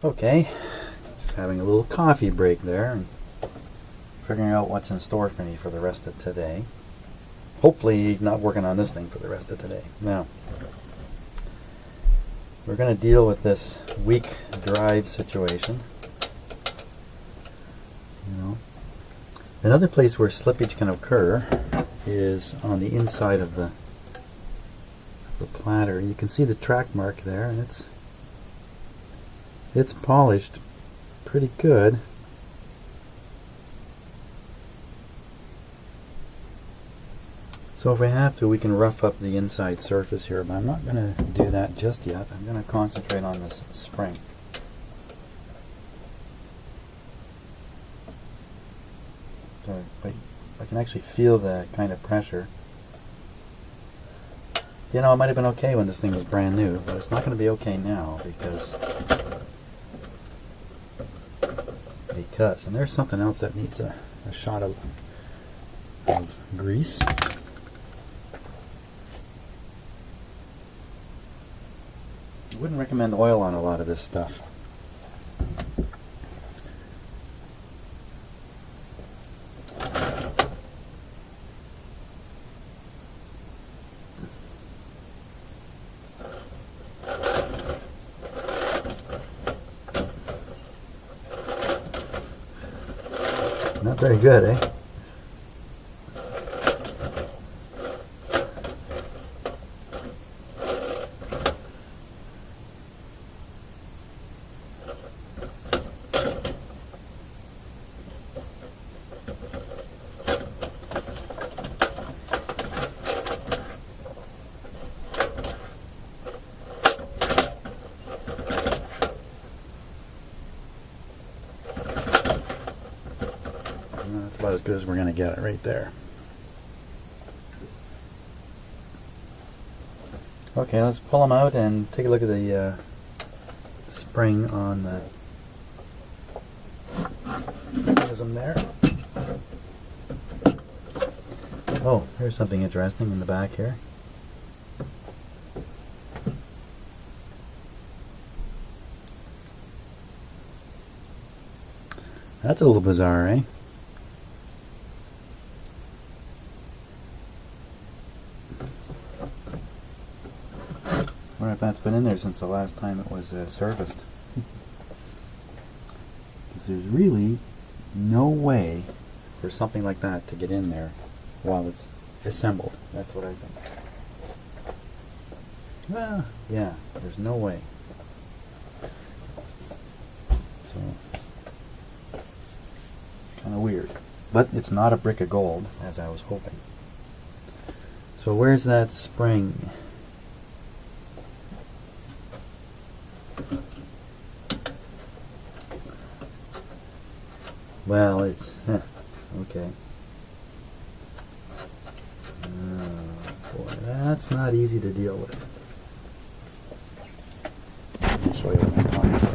Okay, just having a little coffee break there and figuring out what's in store for me for the rest of today. Hopefully not working on this thing for the rest of today. Now, we're going to deal with this weak drive situation. Another place where slippage can occur is on the inside of the platter. You can see the track mark there, and it's polished pretty good. So if we have to, we can rough up the inside surface here, but I'm not going to do that just yet. I'm going to concentrate on this spring. So I can actually feel the kind of pressure. You know, it might have been okay when this thing was brand new, but it's not going to be okay now because and there's something else that needs a shot of grease. I wouldn't recommend oil on a lot of this stuff. Not very good, eh? That's about as good as we're going to get it right there. Okay, let's pull them out and take a look at the spring on the mechanism there. Oh, here's something interesting in the back here. That's a little bizarre, eh? I wonder if that's been in there since the last time it was serviced. Because there's really no way for something like that to get in there while it's assembled. That's what I think. Well, yeah, there's no way. So, kind of weird. But it's not a brick of gold, as I was hoping. So where's that spring? Well, it's okay. Boy, that's not easy to deal with. I'll show you what I'm talking about.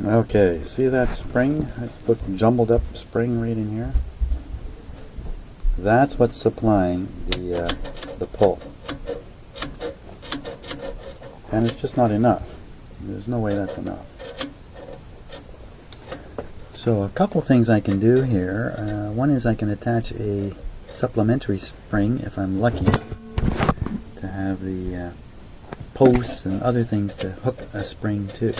Okay, see that spring? I put jumbled up spring right in here. That's what's supplying the pull. And it's just not enough. There's no way that's enough. So a couple things I can do here. One is I can attach a supplementary spring if I'm lucky to have the posts and other things to hook a spring to.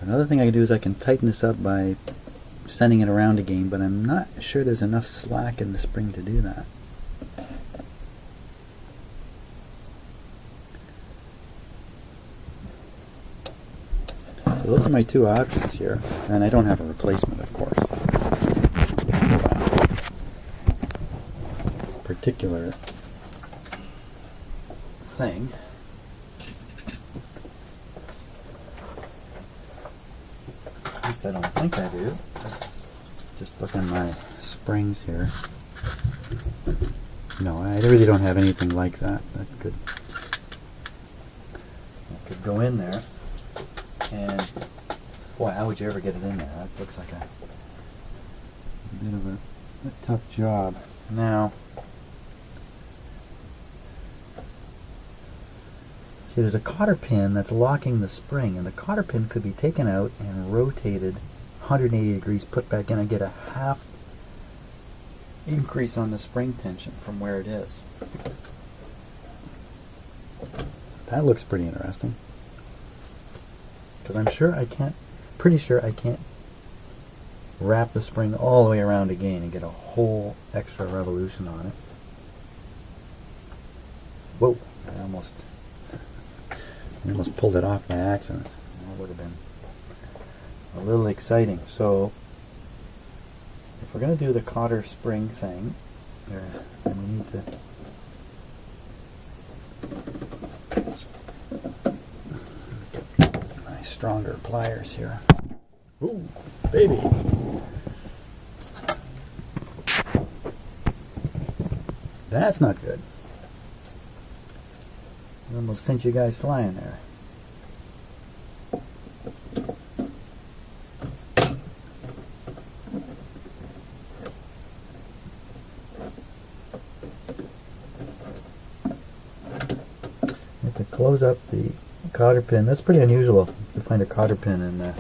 Another thing I can do is I can tighten this up by sending it around again, but I'm not sure there's enough slack in the spring to do that. So those are my two options here, and I don't have a replacement, of course. Particular thing. least I don't think I do. Let's just look on my springs here. No, I really don't have anything like that. That could go in there. And boy, how would you ever get it in there? That looks like a bit of a tough job. Now, see, there's a cotter pin that's locking the spring, and the cotter pin could be taken out and rotated 180 degrees, put back in, and get a half increase on the spring tension from where it is. That looks pretty interesting. Because I'm sure I can't, pretty sure I can't wrap the spring all the way around again and get a whole extra revolution on it. Whoa, I almost pulled it off by accident. That would have been a little exciting. So if we're going to do the cotter spring thing, then we need to get my stronger pliers here. Ooh, baby! That's not good. I almost sent you guys flying there. You have to close up the cotter pin. That's pretty unusual to find a cotter pin in a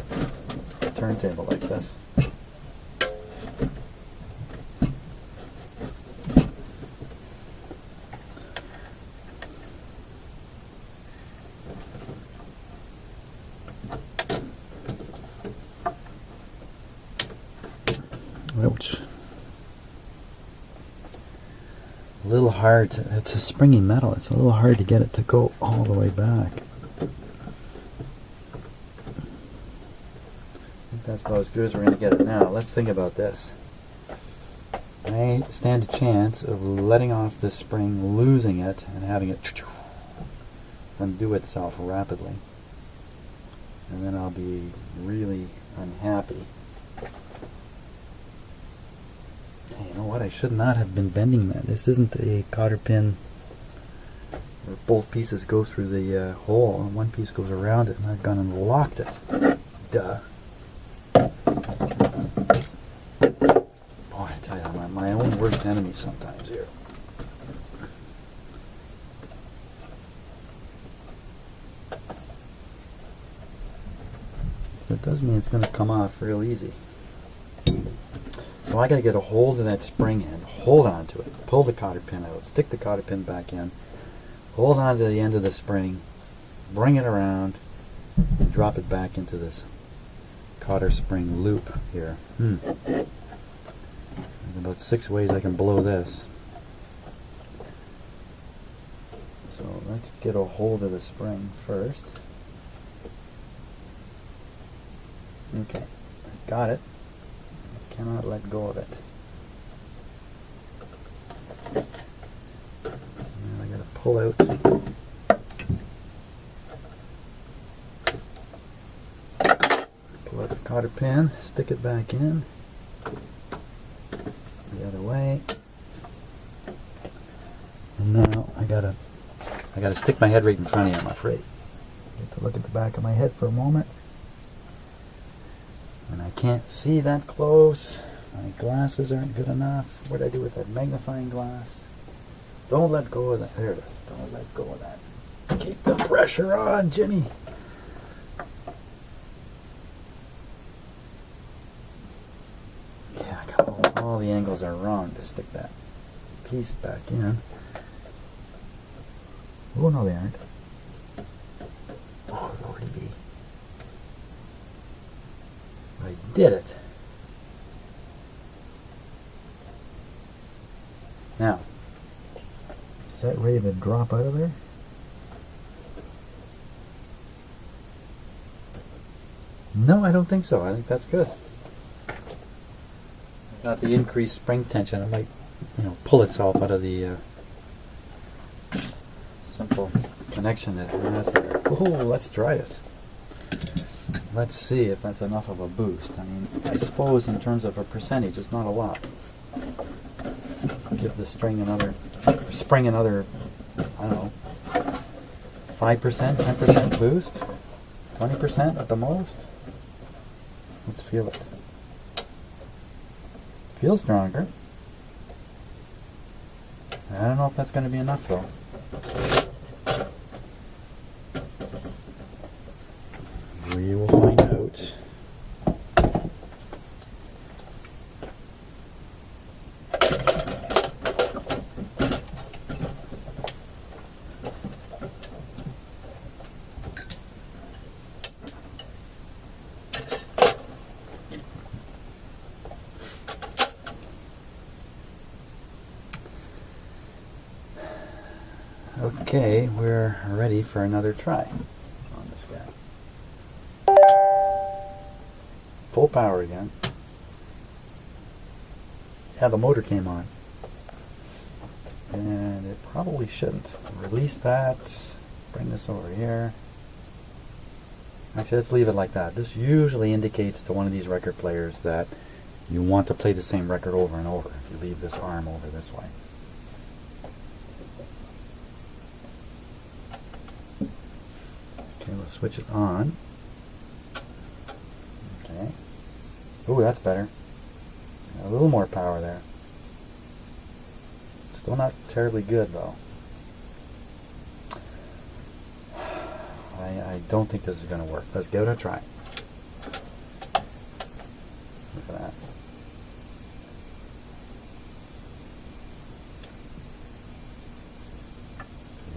turntable like this. Ouch. A little hard to, it's a springy metal, it's a little hard to get it to go all the way back. I think that's about as good as we're going to get it now. Let's think about this. I stand a chance of letting off this spring, losing it, and having it undo itself rapidly. And then I'll be really unhappy. You know what? I should not have been bending that. This isn't a cotter pin where both pieces go through the hole and one piece goes around it, and I've gone and locked it. Duh. Boy, I tell you, I'm my own worst enemy sometimes here. That does mean it's going to come off real easy. So I got to get a hold of that spring end, hold on to it, pull the cotter pin out, stick the cotter pin back in, hold on to the end of the spring, bring it around, and drop it back into this cotter spring loop here. There's about 6 ways I can blow this. So let's get a hold of the spring first. Okay, got it. Cannot let go of it. Now I gotta pull out. Pull out the cotter pin, stick it back in. The other way. And now I gotta stick my head right in front of you, I'm afraid. Get to look at the back of my head for a moment. And I can't see that close. My glasses aren't good enough. What did I do with that magnifying glass? Don't let go of that. There it is. Don't let go of that. Keep the pressure on, Jimmy. Yeah, I got all the angles are wrong to stick that piece back in. Oh, no, they aren't. Oh, Lordy be. I did it. Now, is that ready to drop out of there? No, I don't think so. I think that's good. Got the increased spring tension. It might, pull itself out of the simple connection that it has there. Oh, let's try it. let's see if that's enough of a boost. I mean, I suppose in terms of a percentage, it's not a lot. Give the spring another, I don't know, 5%, 10% boost, 20% at the most. Let's feel it. Feels stronger. I don't know if that's going to be enough though. We will find out. Okay, we're ready for another try on this guy. Full power again. Yeah, the motor came on. And it probably shouldn't. Release that. Bring this over here. Actually, let's leave it like that. This usually indicates to one of these record players that you want to play the same record over and over if you leave this arm over this way. Okay, we'll switch it on. Okay. Ooh, that's better. A little more power there. Still not terribly good though. I don't think this is going to work. Let's give it a try. Look at that.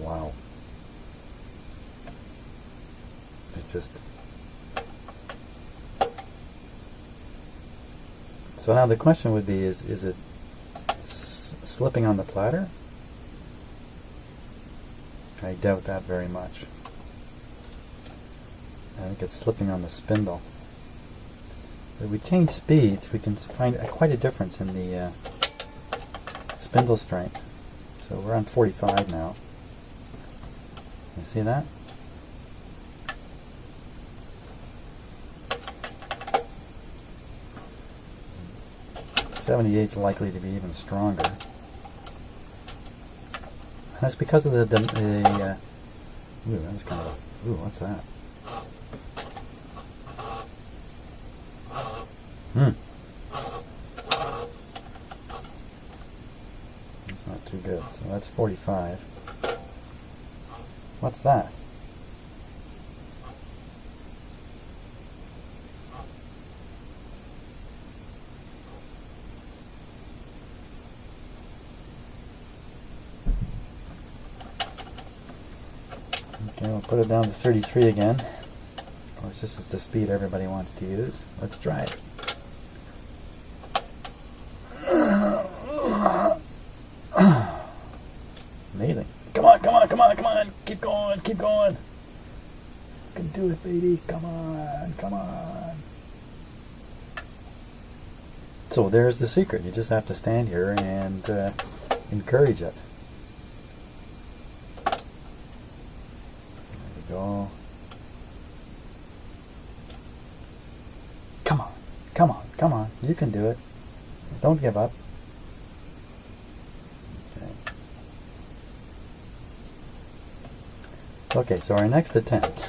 Wow. It's just... So now the question would be, is it slipping on the platter? I doubt that very much. I think it's slipping on the spindle. If we change speeds, we can find quite a difference in the spindle strength. So we're on 45 now. You see that? '78 is likely to be even stronger. That's because of the ooh, that's kind of, ooh, what's that? That's not too good. So that's 45. What's that? Okay, we'll put it down to 33 again. Of course, this is the speed everybody wants to use. Let's try it. Amazing. Come on, come on, come on, come on. Keep going, keep going. You can do it, baby. Come on, come on. So there's the secret. You just have to stand here and encourage it. There we go. Come on, come on, come on. You can do it. Don't give up. Okay, so our next attempt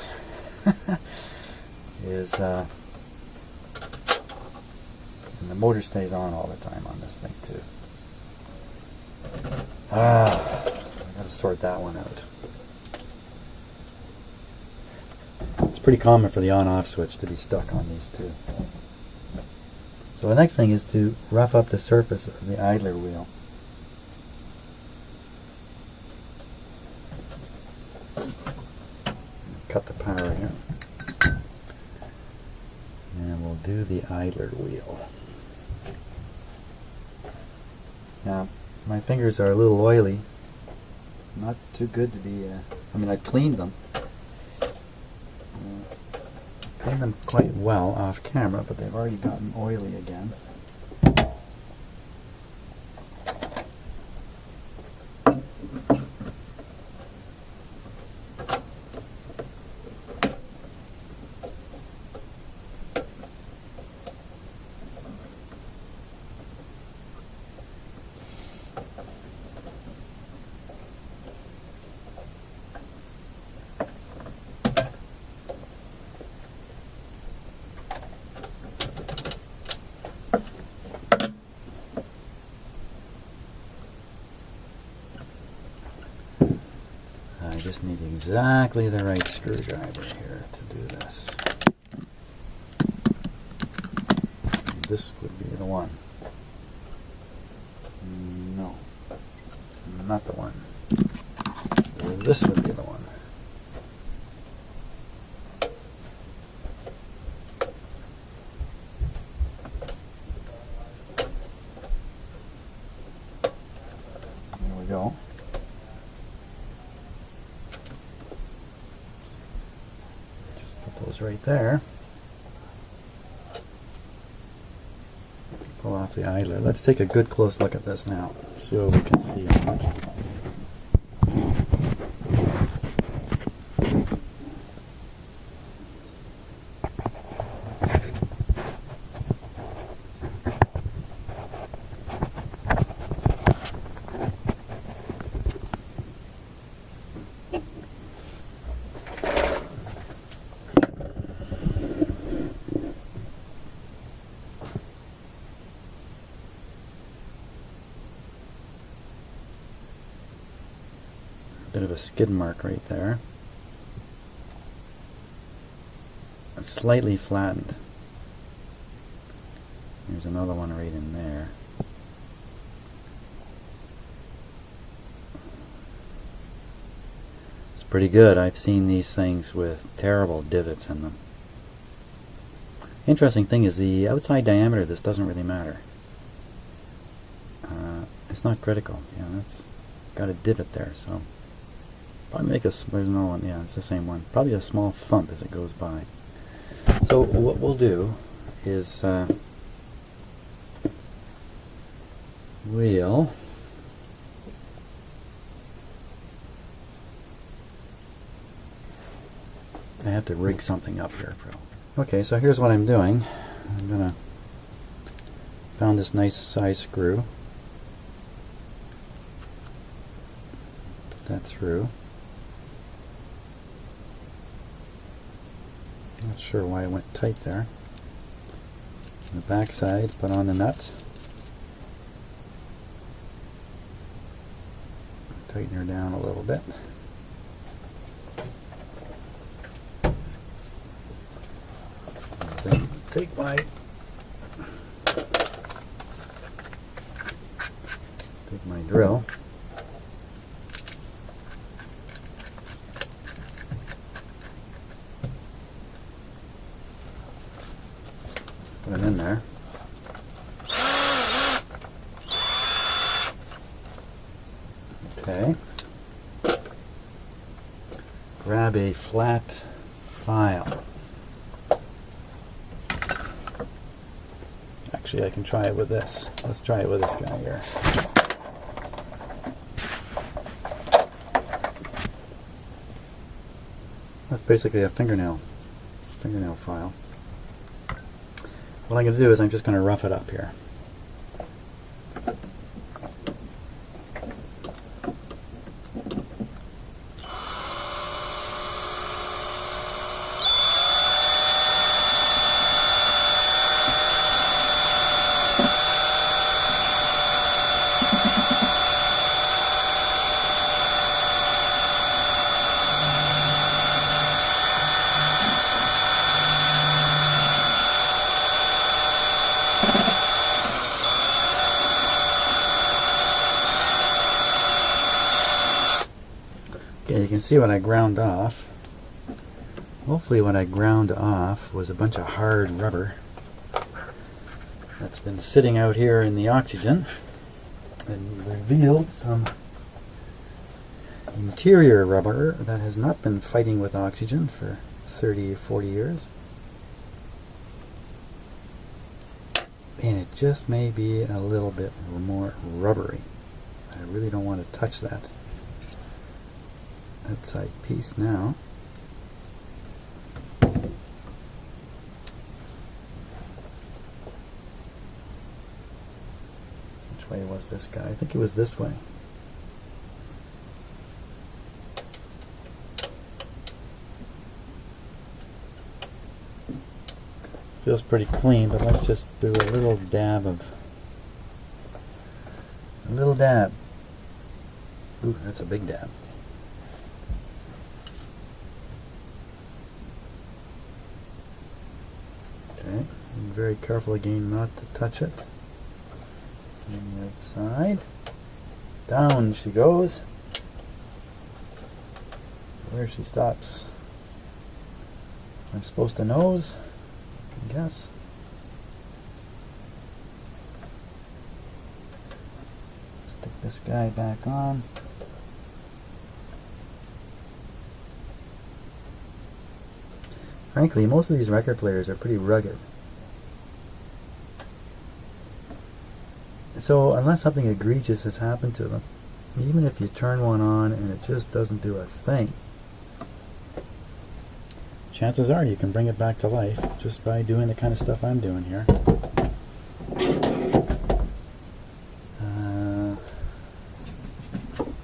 is, and the motor stays on all the time on this thing too. I gotta sort that one out. It's pretty common for the on-off switch to be stuck on these two. So the next thing is to rough up the surface of the idler wheel. Cut the power here. And we'll do the idler wheel. Now, my fingers are a little oily. Not too good to be, I mean, I cleaned them. Cleaned them quite well off camera, but they've already gotten oily again. just need exactly the right screwdriver here to do this. This would be the one. No, not the one. This would be the one. There we go. Just put those right there. Pull off the idler. Let's take a good close look at this now. See what we can see. Bit of a skid mark right there. It's slightly flattened. There's another one right in there. It's pretty good. I've seen these things with terrible divots in them. Interesting thing is the outside diameter of this doesn't really matter. It's not critical. Yeah, that's got a divot there, so probably make a, there's no one, yeah, it's the same one. Probably a small thump as it goes by. So what we'll do is we'll I have to rig something up here. Okay, so here's what I'm doing. I'm gonna found this nice size screw. Put that through. Not sure why it went tight there. On the back side, put on the nuts. Tighten her down a little bit. Then take my drill. Put it in there. Okay. Grab a flat file. Actually, I can try it with this. Let's try it with this guy here. That's basically a fingernail file. What I'm going to do is I'm just going to rough it up here. Okay, you can see what I ground off. Hopefully what I ground off was a bunch of hard rubber that's been sitting out here in the oxygen and revealed some interior rubber that has not been fighting with oxygen for 30 or 40 years. And it just may be a little bit more rubbery. I really don't want to touch that outside piece now. Which way was this guy? I think it was this way. Feels pretty clean, but let's just do a little dab. Ooh, that's a big dab. Okay, be very careful again not to touch it. On the outside. Down she goes. Where she stops, I'm supposed to nose, I guess. Stick this guy back on. Frankly, most of these record players are pretty rugged. So unless something egregious has happened to them, even if you turn one on and it just doesn't do a thing, chances are you can bring it back to life just by doing the kind of stuff I'm doing here.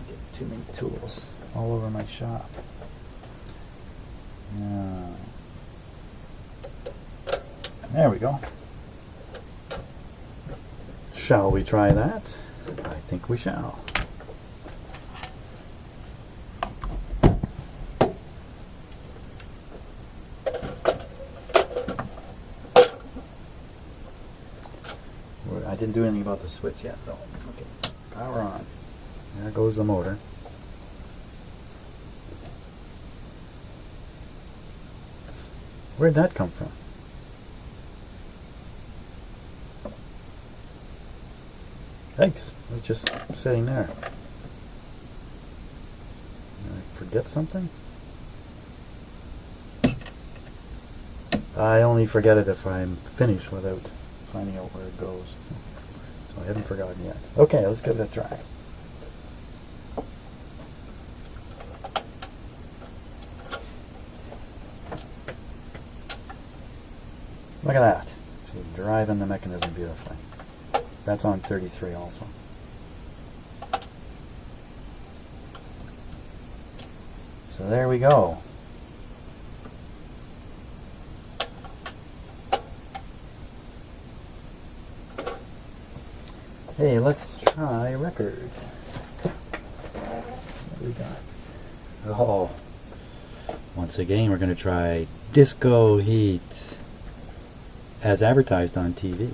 Get too many tools all over my shop. There we go. Shall we try that? I think we shall. I didn't do anything about the switch yet, though. Okay, power on. There goes the motor. Where'd that come from? Thanks. It was just sitting there. Did I forget something? I only forget it if I'm finished without finding out where it goes. So I haven't forgotten yet. Okay, let's give it a try. Look at that. She's driving the mechanism beautifully. That's on 33 also. So there we go. Hey, let's try a record. What do we got? Oh, once again we're going to try Disco Heat as advertised on TV.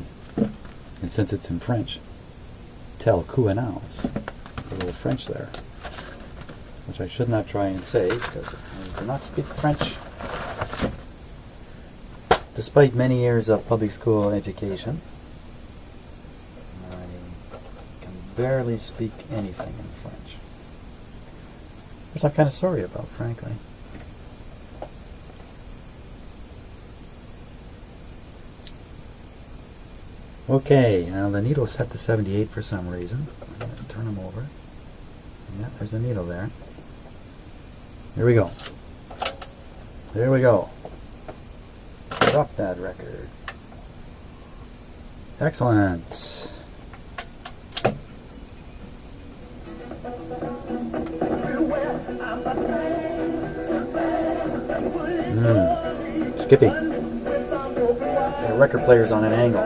And since it's in French, tel couenals. A little French there. Which I should not try and say because I do not speak French. Despite many years of public school education, barely speak anything in French, which I'm kind of sorry about, frankly. Okay, now the needle's set to 78 for some reason. I'm going to turn them over. Yeah, there's the needle there. Here we go. There we go. Drop that record. Excellent. Skippy. The record player's on an angle.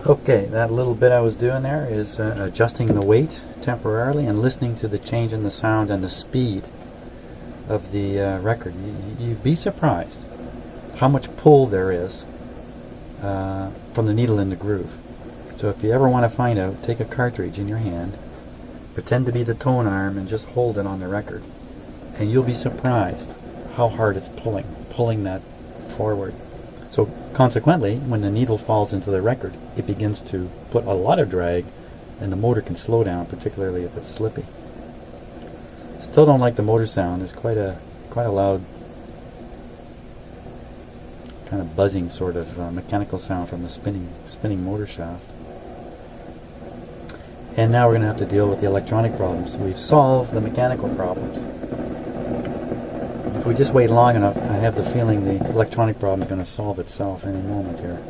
Okay, that little bit I was doing there is adjusting the weight temporarily and listening to the change in the sound and the speed of the record. You'd be surprised how much pull there is from the needle in the groove. So if you ever want to find out, take a cartridge in your hand, pretend to be the tone arm and just hold it on the record. And you'll be surprised how hard it's pulling that forward. So consequently, when the needle falls into the record, it begins to put a lot of drag and the motor can slow down, particularly if it's slippy. Still don't like the motor sound. There's quite a loud kind of buzzing sort of mechanical sound from the spinning motor shaft. And now we're going to have to deal with the electronic problems. We've solved the mechanical problems. If we just wait long enough, I have the feeling the electronic problem is going to solve itself any moment here.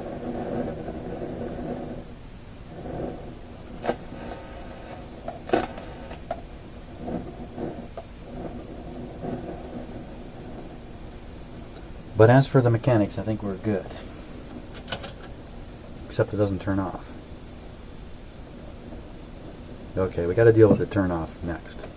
But as for the mechanics, I think we're good. Except it doesn't turn off. Okay, we got to deal with the turn off next.